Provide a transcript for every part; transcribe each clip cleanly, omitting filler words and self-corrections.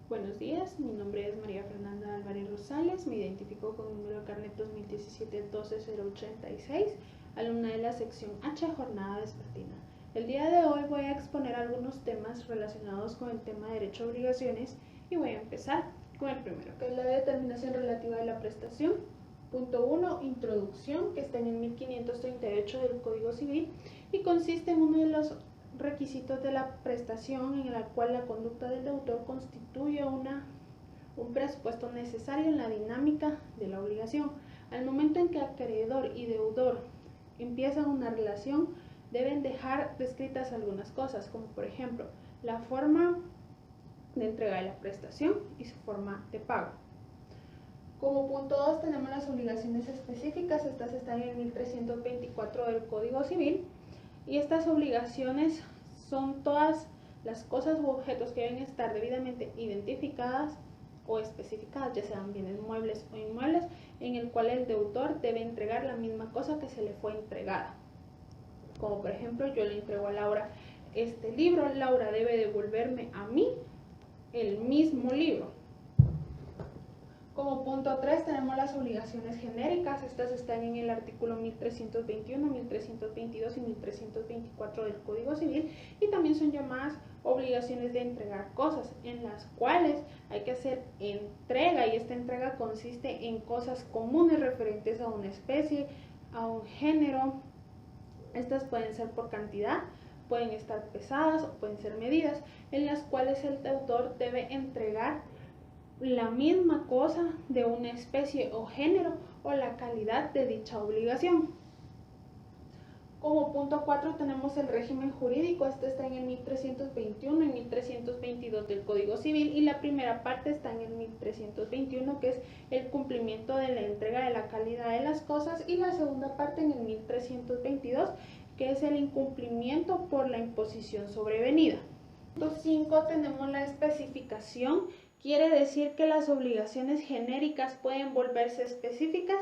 Buenos días, mi nombre es María Fernanda Álvarez Rosales, me identifico con el número de carnet 2017-12086, alumna de la sección H, jornada vespertina. El día de hoy voy a exponer algunos temas relacionados con el tema de derecho a obligaciones y voy a empezar con el primero, que es la determinación relativa de la prestación. Punto 1, introducción, que está en el 1538 del Código Civil y consiste en uno de los requisitos de la prestación en la cual la conducta del deudor constituye un presupuesto necesario en la dinámica de la obligación. Al momento en que acreedor y deudor empiezan una relación, deben dejar descritas algunas cosas, como por ejemplo la forma de entrega de la prestación y su forma de pago. Como punto 2 tenemos las obligaciones específicas, estas están en el 1324 del Código Civil. Y estas obligaciones son todas las cosas u objetos que deben estar debidamente identificadas o especificadas, ya sean bienes muebles o inmuebles, en el cual el deudor debe entregar la misma cosa que se le fue entregada. Como por ejemplo, yo le entrego a Laura este libro, Laura debe devolverme a mí el mismo libro. Como punto 3 tenemos las obligaciones genéricas, estas están en el artículo 1321, 1322 y 1324 del Código Civil y también son llamadas obligaciones de entregar cosas, en las cuales hay que hacer entrega y esta entrega consiste en cosas comunes referentes a una especie, a un género. Estas pueden ser por cantidad, pueden estar pesadas o pueden ser medidas, en las cuales el deudor debe entregar la misma cosa de una especie o género o la calidad de dicha obligación. Como punto 4 tenemos el régimen jurídico, este está en el 1321 y 1322 del Código Civil y la primera parte está en el 1321 que es el cumplimiento de la entrega de la calidad de las cosas y la segunda parte en el 1322 que es el incumplimiento por la imposición sobrevenida. Punto 5 tenemos la especificación. Quiere decir que las obligaciones genéricas pueden volverse específicas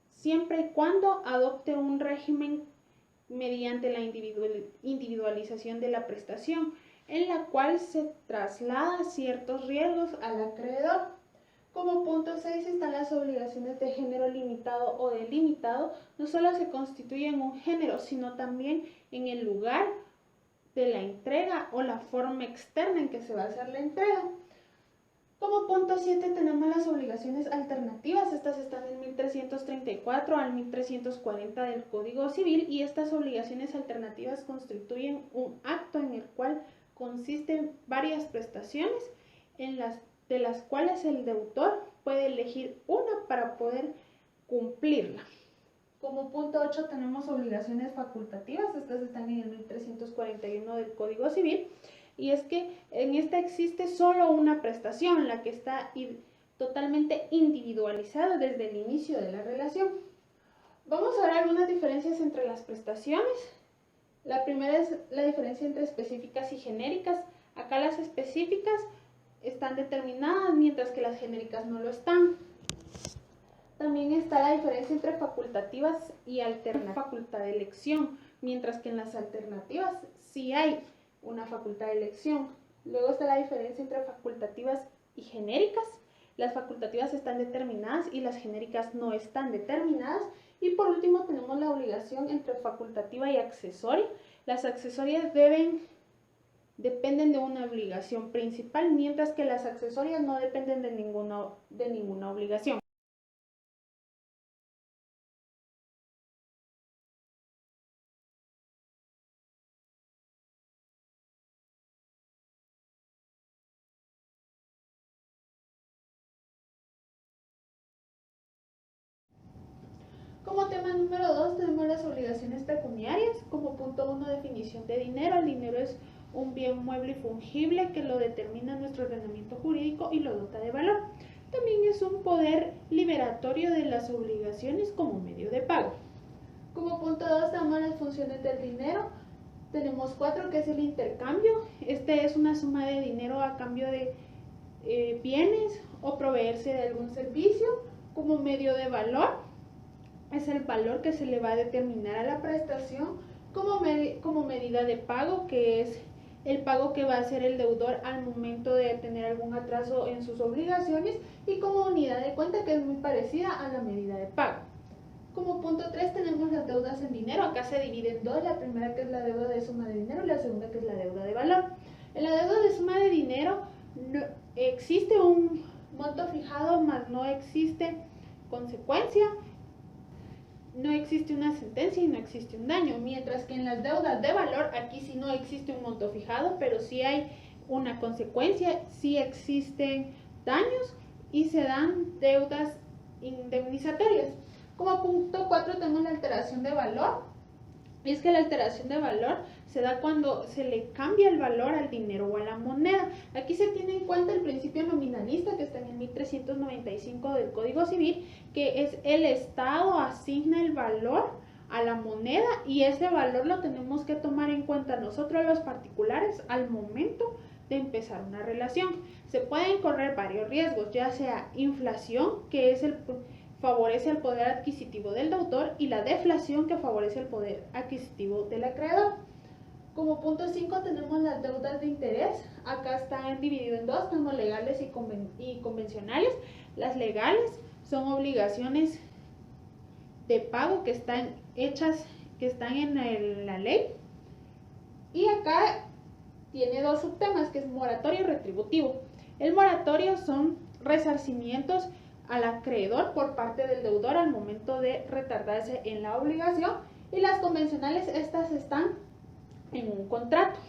siempre y cuando adopte un régimen mediante la individualización de la prestación, en la cual se traslada ciertos riesgos al acreedor. Como punto 6 están las obligaciones de género limitado o delimitado. No solo se constituyen un género, sino también en el lugar de la entrega o la forma externa en que se va a hacer la entrega. Como punto 7 tenemos las obligaciones alternativas, estas están en 1334 al 1340 del Código Civil y estas obligaciones alternativas constituyen un acto en el cual consisten varias prestaciones de las cuales el deudor puede elegir una para poder cumplirla. Como punto 8 tenemos obligaciones facultativas, estas están en el 1341 del Código Civil, y es que en esta existe solo una prestación, la que está totalmente individualizada desde el inicio de la relación. Vamos a ver algunas diferencias entre las prestaciones. La primera es la diferencia entre específicas y genéricas. Acá las específicas están determinadas, mientras que las genéricas no lo están. También está la diferencia entre facultativas y alternativas, facultad de elección, mientras que en las alternativas sí hay una facultad de elección. Luego está la diferencia entre facultativas y genéricas. Las facultativas están determinadas y las genéricas no están determinadas. Y por último tenemos la obligación entre facultativa y accesoria. Las accesorias dependen de una obligación principal, mientras que las accesorias no dependen de ninguna obligación. Como tema número 2 tenemos las obligaciones pecuniarias. Como punto 1, definición de dinero. El dinero es un bien mueble y fungible que lo determina nuestro ordenamiento jurídico y lo dota de valor. También es un poder liberatorio de las obligaciones como medio de pago. Como punto 2 tenemos las funciones del dinero. Tenemos 4, que es el intercambio. Este es una suma de dinero a cambio de bienes o proveerse de algún servicio. Como medio de valor es el valor que se le va a determinar a la prestación. Como medida de pago, que es el pago que va a hacer el deudor al momento de tener algún atraso en sus obligaciones y como unidad de cuenta que es muy parecida a la medida de pago. Como punto 3 tenemos las deudas en dinero. Acá se divide en dos, la primera que es la deuda de suma de dinero y la segunda que es la deuda de valor. En la deuda de suma de dinero no, existe un monto fijado, más no existe consecuencia, no existe una sentencia y no existe un daño, mientras que en las deudas de valor aquí sí no existe un monto fijado, pero sí hay una consecuencia, sí existen daños y se dan deudas indemnizatorias. Como punto 4 tenemos la alteración de valor. Y es que la alteración de valor se da cuando se le cambia el valor al dinero o a la moneda. Aquí se tiene en cuenta el principio nominalista que está en el 1395 del Código Civil, que es el Estado asigna el valor a la moneda y ese valor lo tenemos que tomar en cuenta nosotros los particulares al momento de empezar una relación. Se pueden correr varios riesgos, ya sea inflación, que es favorece el poder adquisitivo del deudor, y la deflación, que favorece el poder adquisitivo del acreedor. Como punto 5 tenemos las deudas de interés. Acá están divididas en dos, tanto legales y convencionales. Las legales son obligaciones de pago que están hechas, que están en la ley. Y acá tiene dos subtemas, que es moratorio y retributivo. El moratorio son resarcimientos al acreedor por parte del deudor al momento de retardarse en la obligación, y las convencionales, estas están en un contrato.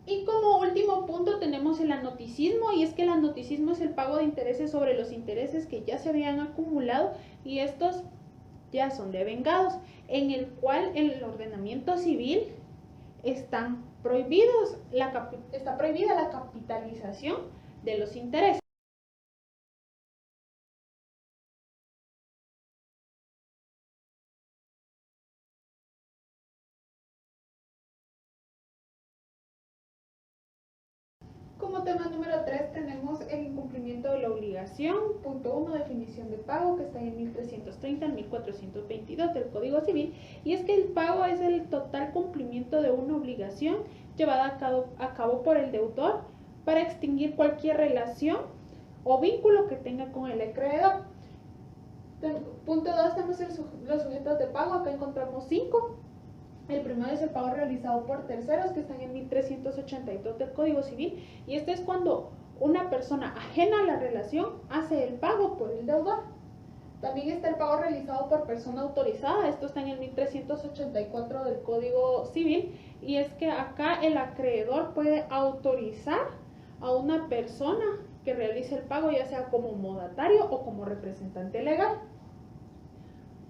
Y como último punto tenemos el anoticismo, y es que el anoticismo es el pago de intereses sobre los intereses que ya se habían acumulado y estos ya son devengados, en el cual en el ordenamiento civil está prohibida la capitalización de los intereses. Como tema número 3 tenemos el incumplimiento de la obligación. Punto 1, definición de pago, que está en 1330 al 1422 del Código Civil, y es que el pago es el total cumplimiento de una obligación llevada a cabo por el deudor para extinguir cualquier relación o vínculo que tenga con el acreedor. Punto 2 tenemos los sujetos de pago. Acá encontramos 5. El primero es el pago realizado por terceros, que están en 1382 del Código Civil, y este es cuando una persona ajena a la relación hace el pago por el deudor. También está el pago realizado por persona autorizada, esto está en el 1384 del Código Civil, y es que acá el acreedor puede autorizar a una persona que realice el pago, ya sea como modatario o como representante legal.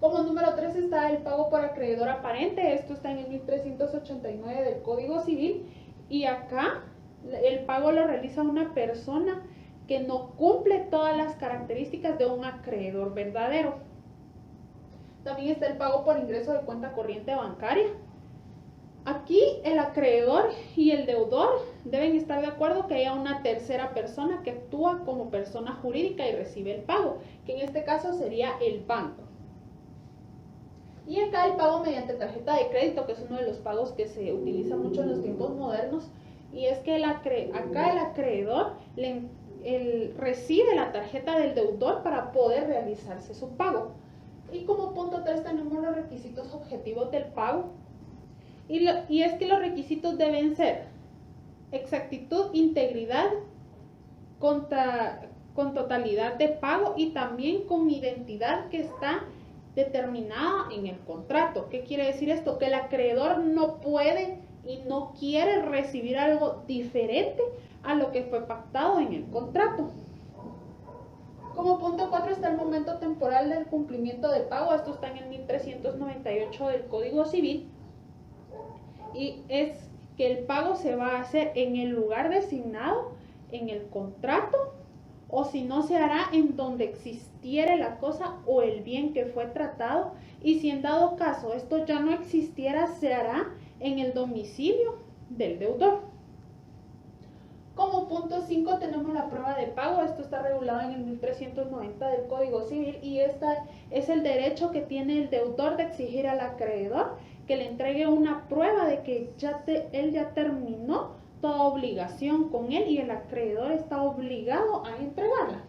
Como número 3 está el pago por acreedor aparente, esto está en el 1389 del Código Civil, y acá el pago lo realiza una persona que no cumple todas las características de un acreedor verdadero. También está el pago por ingreso de cuenta corriente bancaria. Aquí el acreedor y el deudor deben estar de acuerdo que haya una tercera persona que actúa como persona jurídica y recibe el pago, que en este caso sería el banco. Y acá el pago mediante tarjeta de crédito, que es uno de los pagos que se utiliza mucho en los tiempos modernos, y es que acá el acreedor recibe la tarjeta del deudor para poder realizarse su pago. Y como punto 3 tenemos los requisitos objetivos del pago, y es que los requisitos deben ser exactitud, integridad, con totalidad de pago y también con identidad que está determinada en el contrato. ¿Qué quiere decir esto? Que el acreedor no puede y no quiere recibir algo diferente a lo que fue pactado en el contrato. Como punto 4 está el momento temporal del cumplimiento de pago, esto está en el 1398 del Código Civil, y es que el pago se va a hacer en el lugar designado en el contrato, o si no se hará en donde existiera la cosa o el bien que fue tratado, y si en dado caso esto ya no existiera, se hará en el domicilio del deudor. Como punto 5 tenemos la prueba de pago, esto está regulado en el 1390 del Código Civil, y esta es el derecho que tiene el deudor de exigir al acreedor que le entregue una prueba de que él ya terminó toda obligación con él y el acreedor está obligado a entregarla.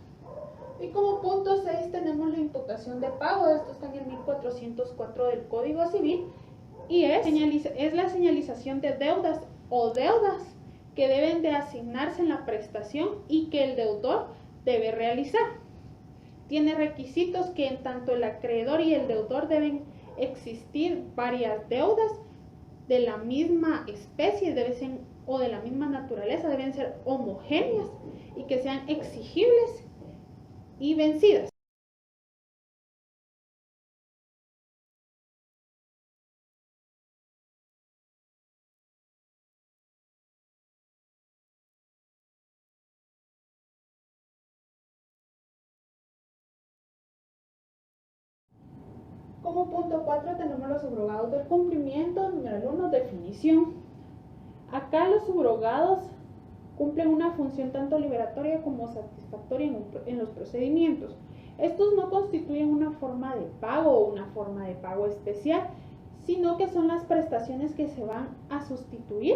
Y como punto 6 tenemos la imputación de pago. Esto está en el 1404 del Código Civil y es la señalización de deudas o deudas que deben de asignarse en la prestación y que el deudor debe realizar. Tiene requisitos que en tanto el acreedor y el deudor deben existir varias deudas de la misma especie o de la misma naturaleza, deben ser homogéneas y que sean exigibles y vencidas. Como punto 4 tenemos los subrogados del cumplimiento. Número 1, definición. Acá los subrogados cumplen una función tanto liberatoria como satisfactoria en los procedimientos. Estos no constituyen una forma de pago o una forma de pago especial, sino que son las prestaciones que se van a sustituir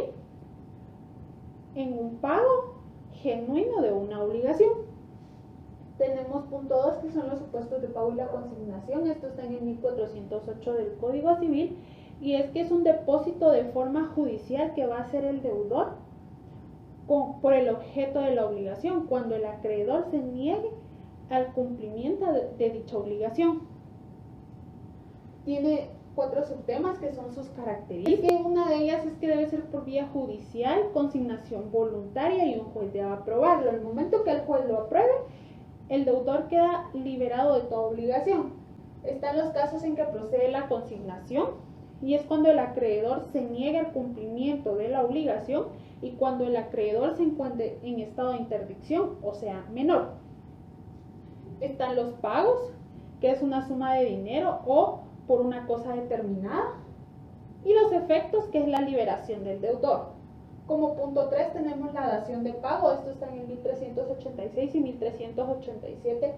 en un pago genuino de una obligación. Tenemos punto 2 que son los supuestos de pago y la consignación. Esto está en el 1408 del Código Civil y es que es un depósito de forma judicial que va a hacer el deudor por el objeto de la obligación cuando el acreedor se niegue al cumplimiento de dicha obligación. Tiene 4 subtemas que son sus características. Una de ellas es que debe ser por vía judicial, consignación voluntaria y un juez debe aprobarlo. En el momento que el juez lo apruebe, el deudor queda liberado de toda obligación. Están los casos en que procede la consignación y es cuando el acreedor se niega el cumplimiento de la obligación y cuando el acreedor se encuentre en estado de interdicción, o sea, menor. Están los pagos, que es una suma de dinero o por una cosa determinada, y los efectos, que es la liberación del deudor. Como punto 3 tenemos la dación de pago. Esto está en el 1386 y 1387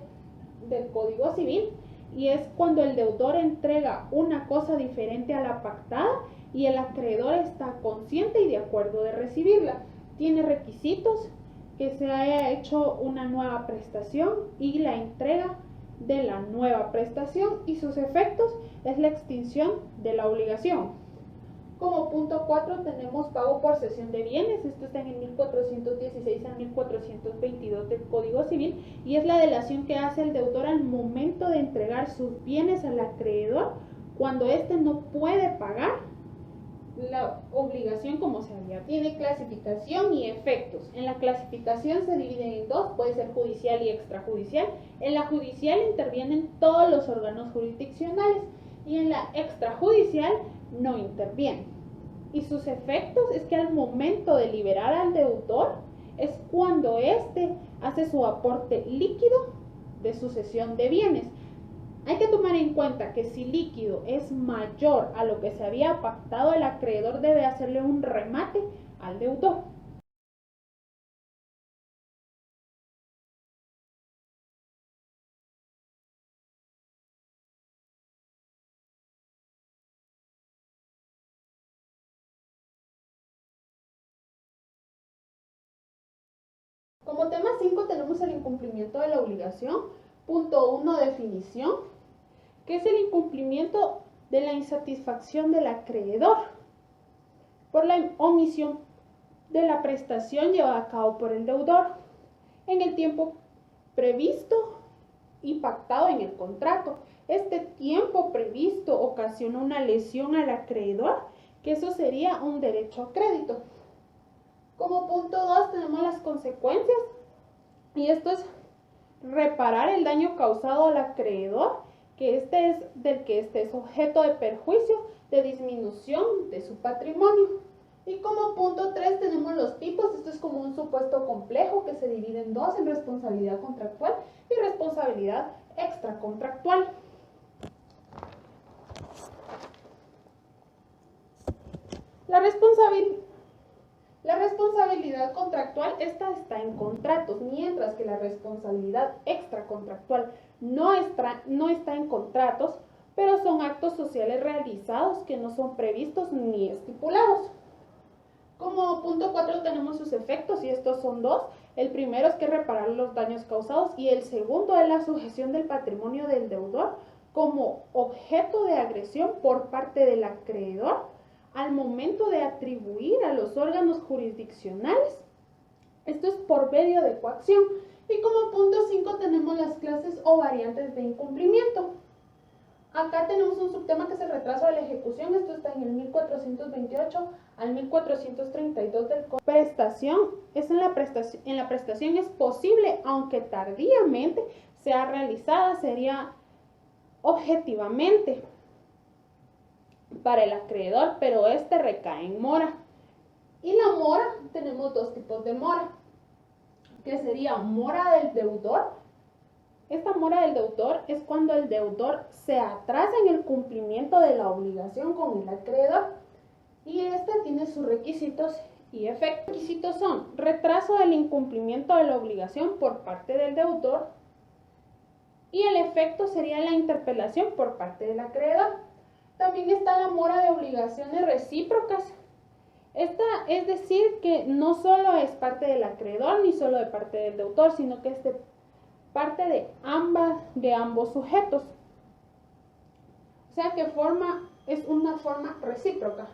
del Código Civil y es cuando el deudor entrega una cosa diferente a la pactada y el acreedor está consciente y de acuerdo de recibirla. Tiene requisitos: que se haya hecho una nueva prestación y la entrega de la nueva prestación, y sus efectos es la extinción de la obligación. Como punto 4 tenemos pago por cesión de bienes. Esto está en el 1416 a 1422 del Código Civil y es la delación que hace el deudor al momento de entregar sus bienes al acreedor cuando éste no puede pagar la obligación como se había. Tiene clasificación y efectos. En la clasificación se divide en dos, puede ser judicial y extrajudicial. En la judicial intervienen todos los órganos jurisdiccionales y en la extrajudicial no interviene. Y sus efectos es que al momento de liberar al deudor es cuando éste hace su aporte líquido de sucesión de bienes. Hay que tomar en cuenta que si líquido es mayor a lo que se había pactado, el acreedor debe hacerle un remate al deudor. Como tema 5 tenemos el incumplimiento de la obligación. Punto 1, definición, que es el incumplimiento de la insatisfacción del acreedor por la omisión de la prestación llevada a cabo por el deudor en el tiempo previsto y pactado en el contrato. Este tiempo previsto ocasiona una lesión al acreedor, que eso sería un derecho a crédito. Como punto 2 tenemos las consecuencias y esto es reparar el daño causado al acreedor, que este es objeto de perjuicio, de disminución de su patrimonio. Y como punto 3 tenemos los tipos. Esto es como un supuesto complejo que se divide en dos, en responsabilidad contractual y responsabilidad extracontractual. La responsabilidad contractual, esta está en contratos, mientras que la responsabilidad extracontractual no está en contratos, pero son actos sociales realizados que no son previstos ni estipulados. Como punto 4 tenemos sus efectos y estos son dos. El primero es que reparar los daños causados y el segundo es la sujeción del patrimonio del deudor como objeto de agresión por parte del acreedor al momento de atribuir a los órganos jurisdiccionales. Esto es por medio de coacción. Y como punto 5 tenemos las clases o variantes de incumplimiento. Acá tenemos un subtema que es el retraso de la ejecución. Esto está en el 1428 al 1432 del Código. Prestación es en la prestación es posible, aunque tardíamente sea realizada, sería objetivamente para el acreedor, pero este recae en mora. Y la mora, tenemos dos tipos de mora, que sería mora del deudor. Esta mora del deudor es cuando el deudor se atrasa en el cumplimiento de la obligación con el acreedor. Y esta tiene sus requisitos y efectos. Los requisitos son retraso del incumplimiento de la obligación por parte del deudor y el efecto sería la interpelación por parte del acreedor. También está la mora de obligaciones recíprocas. Esta es decir que no solo es parte del acreedor ni solo de parte del deudor, sino que es de parte de ambos sujetos. O sea que es una forma recíproca.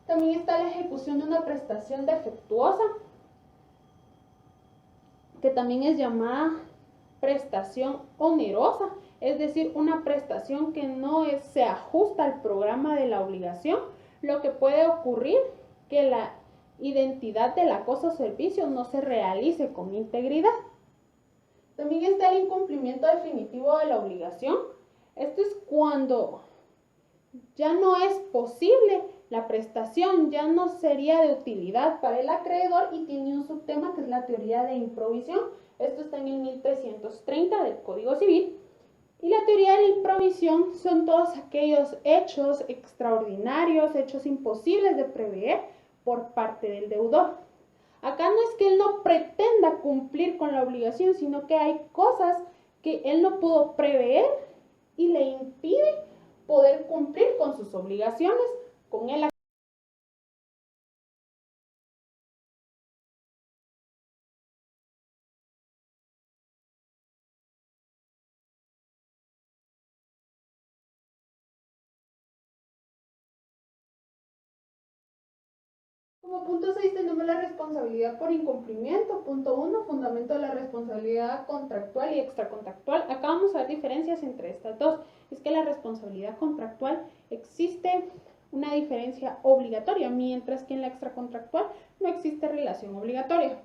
También está la ejecución de una prestación defectuosa, que también es llamada prestación onerosa, es decir, una prestación que no se ajusta al programa de la obligación, lo que puede ocurrir que la identidad del acoso o servicio no se realice con integridad. También está el incumplimiento definitivo de la obligación. Esto es cuando ya no es posible la prestación, ya no sería de utilidad para el acreedor y tiene un subtema que es la teoría de improvisión. Esto está en el 1330 del Código Civil. Y la teoría de la improvisión son todos aquellos hechos extraordinarios, hechos imposibles de prever por parte del deudor. Acá no es que él no pretenda cumplir con la obligación, sino que hay cosas que él no pudo prever y le impide poder cumplir con sus obligaciones con el acreedor. Como punto 6 tenemos la responsabilidad por incumplimiento. Punto 1, fundamento de la responsabilidad contractual y extracontractual. Acá vamos a ver diferencias entre estas dos. Es que la responsabilidad contractual existe una diferencia obligatoria, mientras que en la extracontractual no existe relación obligatoria.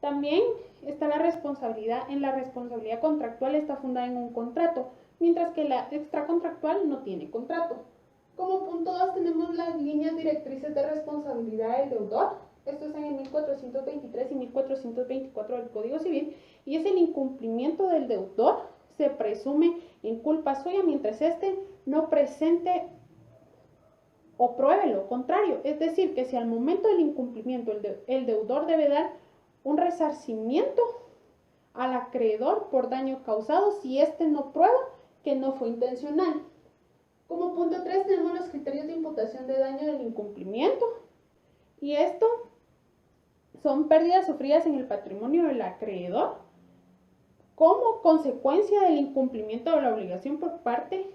También está la responsabilidad. En la responsabilidad contractual está fundada en un contrato, mientras que la extracontractual no tiene contrato. Como punto 2 tenemos las líneas directrices de responsabilidad del deudor. Esto es en el 1423 y 1424 del Código Civil y es el incumplimiento del deudor. Se presume en culpa suya mientras éste no presente o pruebe lo contrario. Es decir, que si al momento del incumplimiento el deudor debe dar un resarcimiento al acreedor por daño causado si éste no prueba que no fue intencional. Como punto 3 tenemos los criterios de imputación de daño del incumplimiento y esto son pérdidas sufridas en el patrimonio del acreedor como consecuencia del incumplimiento de la obligación por parte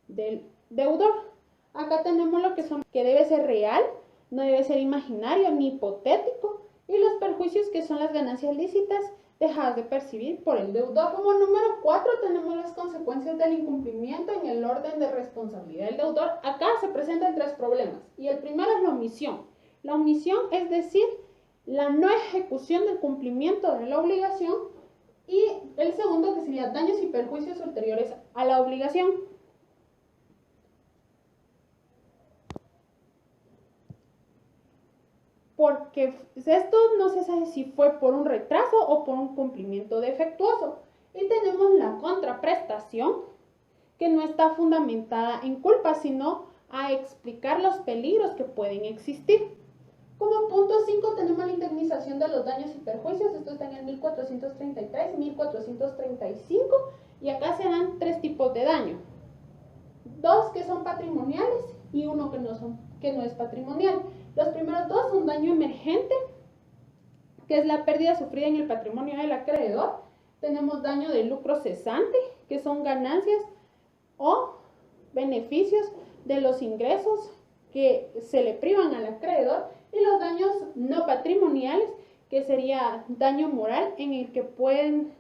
del deudor. Acá tenemos lo que debe ser real, no debe ser imaginario ni hipotético y los perjuicios que son las ganancias lícitas dejadas de percibir por el deudor. Como número 4 tenemos las consecuencias del incumplimiento en el orden de responsabilidad del deudor. Acá se presentan tres problemas y el primero es la omisión. La omisión es decir, la no ejecución del cumplimiento de la obligación y el segundo que sería daños y perjuicios ulteriores a la obligación. Porque esto no se sabe si fue por un retraso o por un cumplimiento defectuoso. Y tenemos la contraprestación, que no está fundamentada en culpa, sino a explicar los peligros que pueden existir. Como punto 5 tenemos la indemnización de los daños y perjuicios. Esto está en el 1433 y 1435. Y acá se dan tres tipos de daño. 2 que son patrimoniales y uno que no es patrimonial. Los primeros dos son daño emergente, que es la pérdida sufrida en el patrimonio del acreedor. Tenemos daño de lucro cesante, que son ganancias o beneficios de los ingresos que se le privan al acreedor, y los daños no patrimoniales, que sería daño moral, en el que pueden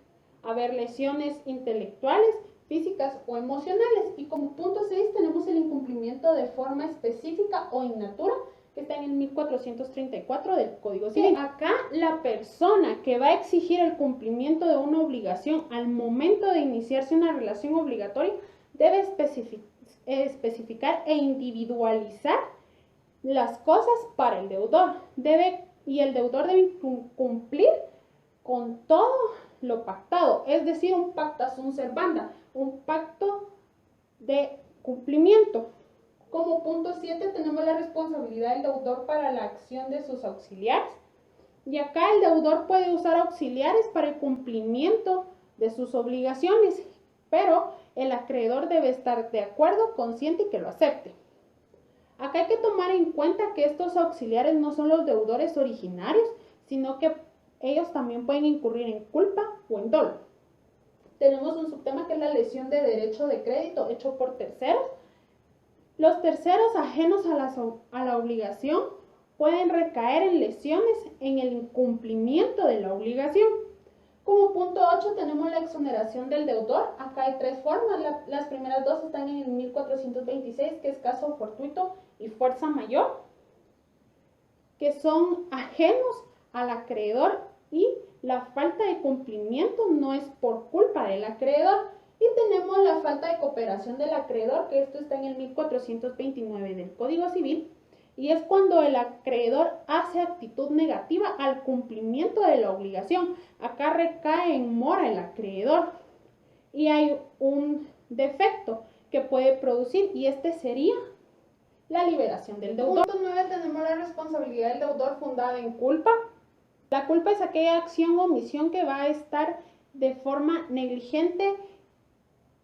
haber lesiones intelectuales, físicas o emocionales. Y como punto 6 tenemos el incumplimiento de forma específica o in natura, que está en el 1434 del Código Civil. Acá la persona que va a exigir el cumplimiento de una obligación al momento de iniciarse una relación obligatoria debe especificar e individualizar las cosas para el deudor. Y el deudor debe cumplir con todo lo pactado, es decir, un pacta sunt servanda, un pacto de cumplimiento. Como punto 7 tenemos la responsabilidad del deudor para la acción de sus auxiliares. Y acá el deudor puede usar auxiliares para el cumplimiento de sus obligaciones, pero el acreedor debe estar de acuerdo, consciente y que lo acepte. Acá hay que tomar en cuenta que estos auxiliares no son los deudores originarios, sino que ellos también pueden incurrir en culpa o en dolo. Tenemos un subtema que es la lesión de derecho de crédito hecho por terceros. Los terceros ajenos a la obligación pueden recaer en lesiones en el incumplimiento de la obligación. Como punto 8 tenemos la exoneración del deudor. Acá hay tres formas. Las primeras dos están en el 1426, que es caso fortuito y fuerza mayor, que son ajenos al acreedor y la falta de cumplimiento no es por culpa del acreedor. Y tenemos la falta de cooperación del acreedor, que esto está en el 1429 del Código Civil, y es cuando el acreedor hace actitud negativa al cumplimiento de la obligación. Acá recae en mora el acreedor y hay un defecto que puede producir, y este sería la liberación del deudor. Punto 9 tenemos la responsabilidad del deudor fundada en culpa. La culpa es aquella acción o omisión que va a estar de forma negligente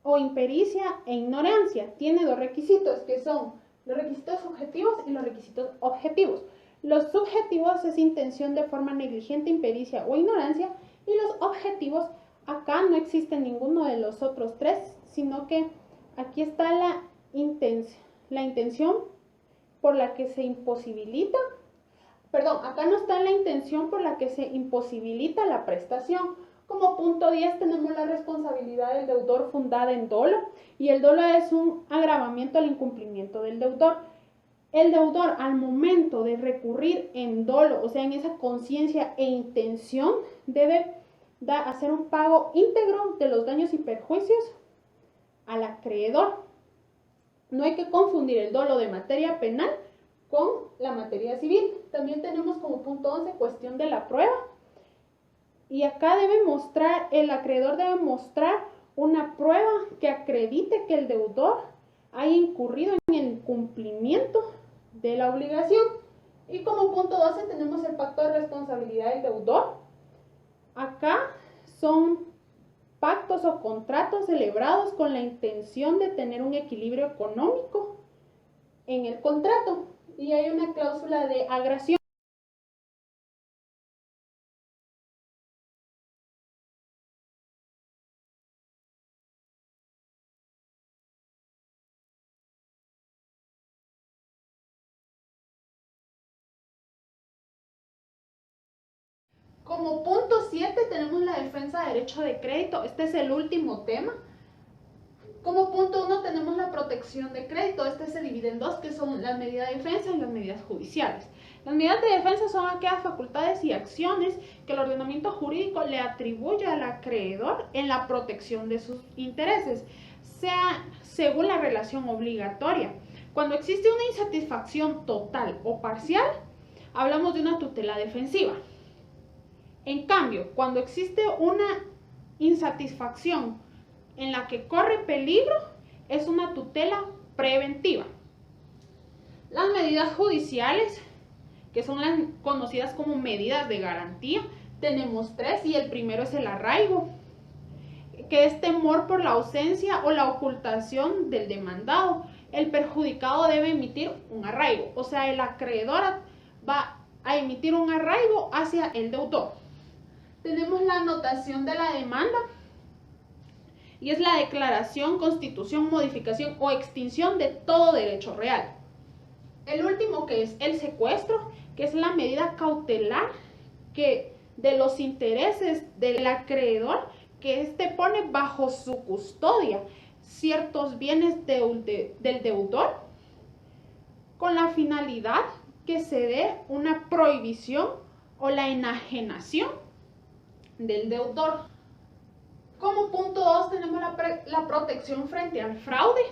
o impericia e ignorancia. Tiene dos requisitos, que son los requisitos subjetivos y los requisitos objetivos. Los subjetivos es intención de forma negligente, impericia o ignorancia, y los objetivos, acá no existe ninguno de los otros tres, sino que aquí está la intención por la que se imposibilita, acá no está la intención por la que se imposibilita la prestación. Como punto 10 tenemos la responsabilidad del deudor fundada en dolo, y el dolo es un agravamiento al incumplimiento del deudor. El deudor, al momento de recurrir en dolo, o sea, en esa conciencia e intención, debe hacer un pago íntegro de los daños y perjuicios al acreedor. No hay que confundir el dolo de materia penal con la materia civil. También tenemos como punto 11 cuestión de la prueba. Y acá el acreedor debe mostrar una prueba que acredite que el deudor haya incurrido en el cumplimiento de la obligación. Y como punto 12 tenemos el pacto de responsabilidad del deudor. Acá son pactos o contratos celebrados con la intención de tener un equilibrio económico en el contrato, y hay una cláusula de agresión. Como punto 7 tenemos la defensa de derecho de crédito. Este es el último tema. Como punto 1 tenemos la protección de crédito. Este se divide en dos, que son las medidas de defensa y las medidas judiciales. Las medidas de defensa son aquellas facultades y acciones que el ordenamiento jurídico le atribuye al acreedor en la protección de sus intereses, sea según la relación obligatoria. Cuando existe una insatisfacción total o parcial, hablamos de una tutela defensiva. En cambio, cuando existe una insatisfacción en la que corre peligro, es una tutela preventiva. Las medidas judiciales, que son las conocidas como medidas de garantía, tenemos tres, y el primero es el arraigo. que es temor por la ausencia o la ocultación del demandado. El perjudicado debe emitir un arraigo, o sea, el acreedor va a emitir un arraigo hacia el deudor. Tenemos la anotación de la demanda y es la declaración, constitución, modificación o extinción de todo derecho real. El último, que es el secuestro, que es la medida cautelar que de los intereses del acreedor, que éste pone bajo su custodia ciertos bienes del deudor con la finalidad que se dé una prohibición o la enajenación del deudor. Como punto 2 tenemos la protección frente al fraude.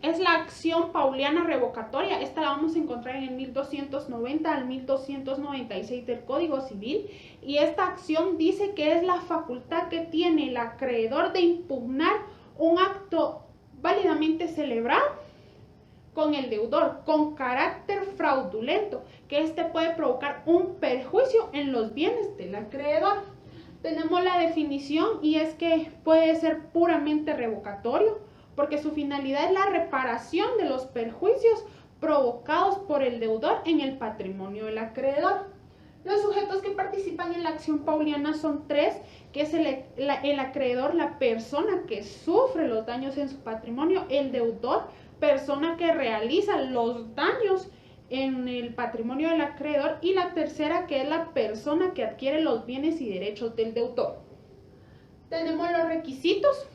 Es la acción pauliana revocatoria. Esta la vamos a encontrar en el 1290 al 1296 del Código Civil. Y esta acción dice que es la facultad que tiene el acreedor de impugnar un acto válidamente celebrado con el deudor con carácter fraudulento, que éste puede provocar un perjuicio en los bienes del acreedor. Tenemos la definición y es que puede ser puramente revocatorio, porque su finalidad es la reparación de los perjuicios provocados por el deudor en el patrimonio del acreedor. Los sujetos que participan en la acción pauliana son tres, que es el acreedor, la persona que sufre los daños en su patrimonio, el deudor, persona que realiza los daños en el patrimonio del acreedor, y la tercera, que es la persona que adquiere los bienes y derechos del deudor. Tenemos los requisitos.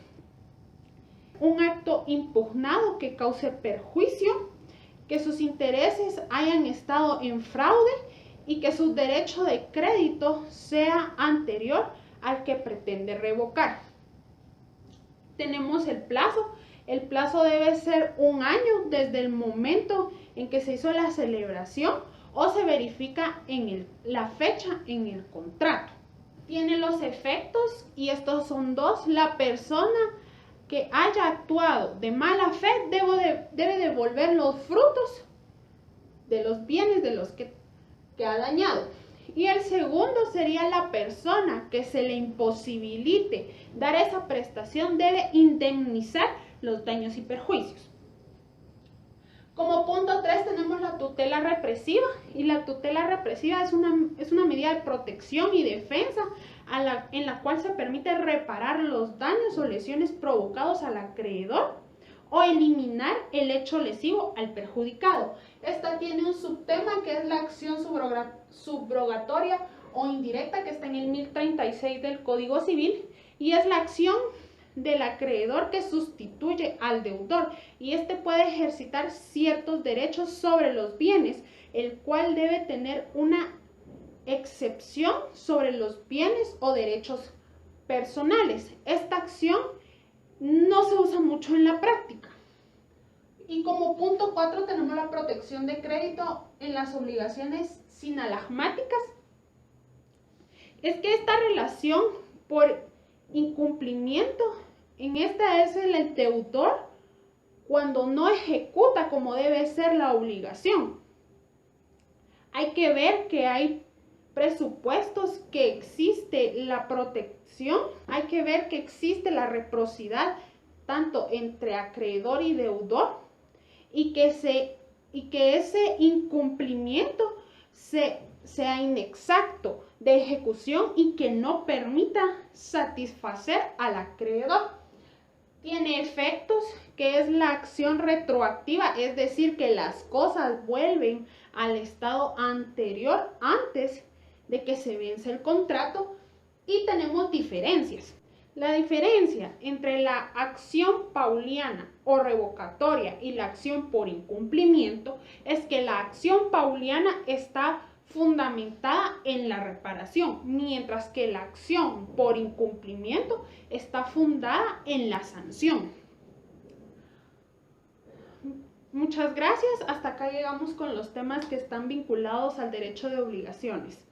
Un acto impugnado que cause perjuicio, que sus intereses hayan estado en fraude y que su derecho de crédito sea anterior al que pretende revocar. Tenemos el plazo. El plazo debe ser 1 año desde el momento en que se hizo la celebración o se verifica en la fecha en el contrato. Tiene los efectos y estos son dos. La persona que haya actuado de mala fe debe devolver los frutos de los bienes de los que ha dañado. Y el segundo sería la persona que se le imposibilite dar esa prestación debe indemnizar los daños y perjuicios. Como punto 3 tenemos la tutela represiva, y la tutela represiva es una medida de protección y defensa en la cual se permite reparar los daños o lesiones provocados al acreedor o eliminar el hecho lesivo al perjudicado. Esta tiene un subtema que es la acción subrogatoria o indirecta, que está en el 1036 del Código Civil, y es la acción del acreedor que sustituye al deudor, y este puede ejercitar ciertos derechos sobre los bienes, el cual debe tener una excepción sobre los bienes o derechos personales. Esta acción no se usa mucho en la práctica. Y como punto 4 tenemos la protección de crédito en las obligaciones sinalagmáticas. Es que esta relación por incumplimiento, en esta es el deudor cuando no ejecuta como debe ser la obligación. Hay que ver que hay presupuestos, que existe la protección, hay que ver que existe la reciprocidad tanto entre acreedor y deudor, y que ese incumplimiento sea inexacto de ejecución y que no permita satisfacer al acreedor. Tiene efectos, que es la acción retroactiva, es decir, que las cosas vuelven al estado anterior antes de que se vence el contrato. Y tenemos diferencias. La diferencia entre la acción pauliana o revocatoria y la acción por incumplimiento es que la acción pauliana está fundamentada en la reparación, mientras que la acción por incumplimiento está fundada en la sanción. Muchas gracias. Hasta acá llegamos con los temas que están vinculados al derecho de obligaciones.